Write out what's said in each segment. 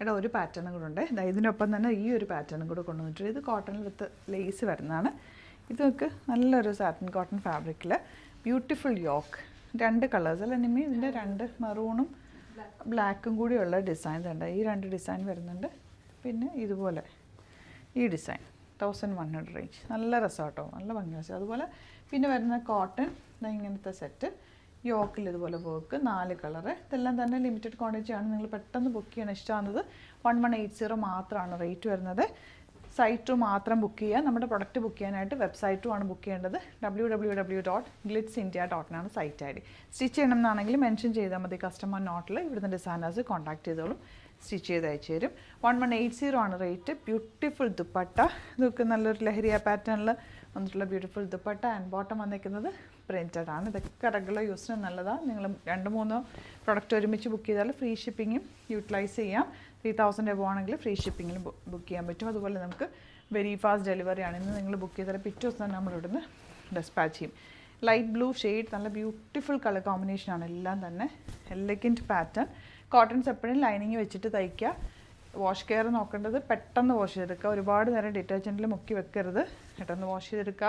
എടാ ഒരു പാറ്റേണും കൂടെ ഉണ്ട്. ഇതിനൊപ്പം തന്നെ ഈ ഒരു പാറ്റേണും കൂടെ കൊണ്ടുവന്നിട്ടുണ്ട്. ഇത് കോട്ടൺ വിത്ത് ലേസ് വരുന്നതാണ്. ഇതൊക്കെ നല്ലൊരു സാറ്റിൻ കോട്ടൺ ഫാബ്രിക്കിൽ ബ്യൂട്ടിഫുൾ യോക്ക്, 2 കളേഴ്സ് അല്ല നിമ്മി, ഇതിൻ്റെ 2 മെറൂണും ബ്ലാക്കും കൂടിയുള്ള ഡിസൈൻ ഉണ്ട്. ഈ 2 ഡിസൈൻ വരുന്നുണ്ട്. പിന്നെ ഇതുപോലെ ഈ ഡിസൈൻ 1100 റേഞ്ച്, നല്ല രസമാട്ടോ, നല്ല ഭംഗി വെച്ചാൽ. അതുപോലെ പിന്നെ വരുന്ന കോട്ടൺ ഇങ്ങനത്തെ സെറ്റ്, യോക്കിൽ ഇതുപോലെ വർക്ക്, 4 കളറ്. ഇതെല്ലാം തന്നെ ലിമിറ്റഡ് ക്വാണ്ടിറ്റിയാണ്. നിങ്ങൾ പെട്ടെന്ന് ബുക്ക് ചെയ്യാൻ ഇഷ്ടമാകുന്നത് 1180 മാത്രമാണ് റേറ്റ് വരുന്നത്. സൈറ്റ് മാത്രം ബുക്ക് ചെയ്യുക. നമ്മുടെ പ്രൊഡക്റ്റ് ബുക്ക് ചെയ്യാനായിട്ട് വെബ്സൈറ്റുമാണ് ബുക്ക് ചെയ്യേണ്ടത്. www.glitzindia.in ആണ് സൈറ്റ് ID. സ്റ്റിച്ച് ചെയ്യണം എന്നാണെങ്കിൽ മെൻഷൻ ചെയ്താൽ മതി കസ്റ്റമർ നോട്ടിൽ. ഇവിടുന്ന് ഡിസൈനേഴ്സ് കോൺടാക്ട് ചെയ്തോളും, സ്റ്റിച്ച് ചെയ്ത് അയച്ചു തരും. 1180 ആണ് റേറ്റ്. ബ്യൂട്ടിഫുൾ ദുപ്പട്ട, ഇതൊക്കെ നല്ലൊരു ലഹരിയ പാറ്റേണിൽ വന്നിട്ടുള്ള ബ്യൂട്ടിഫുൾ ദുപ്പട്ട. ആൻഡ് ബോട്ടം വന്നിരിക്കുന്നത് പ്രിൻറ്റഡ് ആണ്. ഇതൊക്കെ റെഗുലർ യൂസിന് നല്ലതാണ്. നിങ്ങൾ 2-3 പ്രൊഡക്റ്റ് ഒരുമിച്ച് ബുക്ക് ചെയ്താൽ ഫ്രീ ഷിപ്പിങ്ങും യൂട്ടിലൈസ് ചെയ്യാം. 3000 എബോ ആണെങ്കിൽ ഫ്രീ ഷിപ്പിങ്ങിലും ബുക്ക് ചെയ്യാൻ പറ്റും. അതുപോലെ നമുക്ക് വെരി ഫാസ്റ്റ് ഡെലിവറിയാണ്. ഇന്ന് നിങ്ങൾ ബുക്ക് ചെയ്താൽ പിറ്റേ ദിവസം തന്നെ നമ്മളിവിടുന്ന് ഡെസ്പാച്ച് ചെയ്യും. ലൈറ്റ് ബ്ലൂ ഷെയ്ഡ്, നല്ല ബ്യൂട്ടിഫുൾ കളർ കോമ്പിനേഷനാണ് എല്ലാം തന്നെ. Elegant pattern. കോട്ടൺസ് എപ്പോഴും ലൈനിങ് വെച്ചിട്ട് തയ്ക്കുക. വാഷ് കെയർ നോക്കേണ്ടത് പെട്ടെന്ന് വാഷ് ചെയ്തെടുക്കുക. ഒരുപാട് നേരം ഡിറ്റർജൻറ്റിൽ മുക്കി വെക്കരുത്. പെട്ടെന്ന് വാഷ് ചെയ്തെടുക്കുക.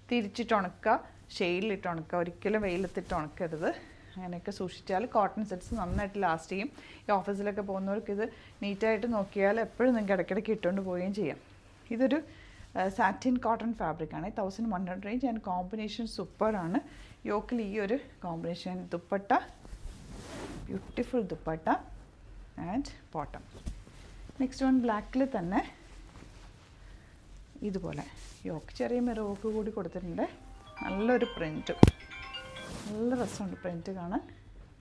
തിരിച്ചിട്ട് ഉണക്കുക, ഷെയ്ഡിലിട്ട് ഉണക്കുക. ഒരിക്കലും വെയിലത്തിട്ട് ഉണക്കരുത്. അങ്ങനെയൊക്കെ സൂക്ഷിച്ചാൽ കോട്ടൺ സെറ്റ്സ് നന്നായിട്ട് ലാസ്റ്റ് ചെയ്യും. ഈ ഓഫീസിലൊക്കെ പോകുന്നവർക്ക് ഇത് നീറ്റായിട്ട് നോക്കിയാൽ എപ്പോഴും നിങ്ങൾക്ക് ഇടയ്ക്കിടയ്ക്ക് ഇട്ടുകൊണ്ട് പോവുകയും ചെയ്യാം. ഇതൊരു സാറ്റിൻ കോട്ടൺ ഫാബ്രിക്കാണ്. 1100 റേഞ്ച് ആൻഡ് കോമ്പിനേഷൻ സൂപ്പറാണ്. യോക്കിൽ ഈ ഒരു combination dupatta, beautiful dupatta and bottom. Next one ബ്ലാക്കിൽ തന്നെ ഇതുപോലെ യോക്ക് ചെറിയ മെറോക്ക് കൂടി കൊടുത്തിട്ടുണ്ട്. നല്ലൊരു പ്രിൻറ്റും, നല്ല രസമുണ്ട് പ്രിൻറ്റ് കാണാൻ.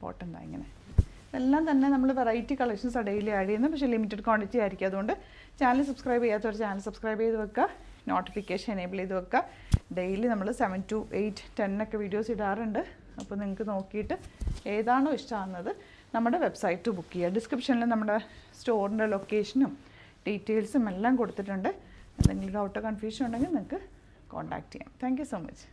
ബോട്ടം എന്താ ഇങ്ങനെ. ഇതെല്ലാം തന്നെ നമ്മൾ വെറൈറ്റി കളക്ഷൻസ് ഡെയിലി ആഡ് ചെയ്യുന്നത്, പക്ഷേ ലിമിറ്റഡ് ക്വാണ്ടിറ്റി ആയിരിക്കും. അതുകൊണ്ട് ചാനൽ സബ്സ്ക്രൈബ് ചെയ്യാത്തവർ ചാനൽ സബ്സ്ക്രൈബ് ചെയ്ത് വെക്കുക, നോട്ടിഫിക്കേഷൻ എനേബിൾ ചെയ്ത് വെക്കുക. ഡെയിലി നമ്മൾ 7 to 8, 10 ഒക്കെ വീഡിയോസ് ഇടാറുണ്ട്. അപ്പോൾ നിങ്ങൾക്ക് നോക്കിയിട്ട് ഏതാണോ ഇഷ്ടമാകുന്നത് നമ്മുടെ വെബ്സൈറ്റ് ബുക്ക് ചെയ്യുക. ഡിസ്ക്രിപ്ഷനിൽ നമ്മുടെ സ്റ്റോറിൻ്റെ ലൊക്കേഷനും ഡീറ്റെയിൽസും എല്ലാം കൊടുത്തിട്ടുണ്ട്. എന്തെങ്കിലും ഡൗട്ടോ കൺഫ്യൂഷൻ ഉണ്ടെങ്കിൽ നിങ്ങൾക്ക് കോൺടാക്റ്റ് ചെയ്യാം. Thank you so much.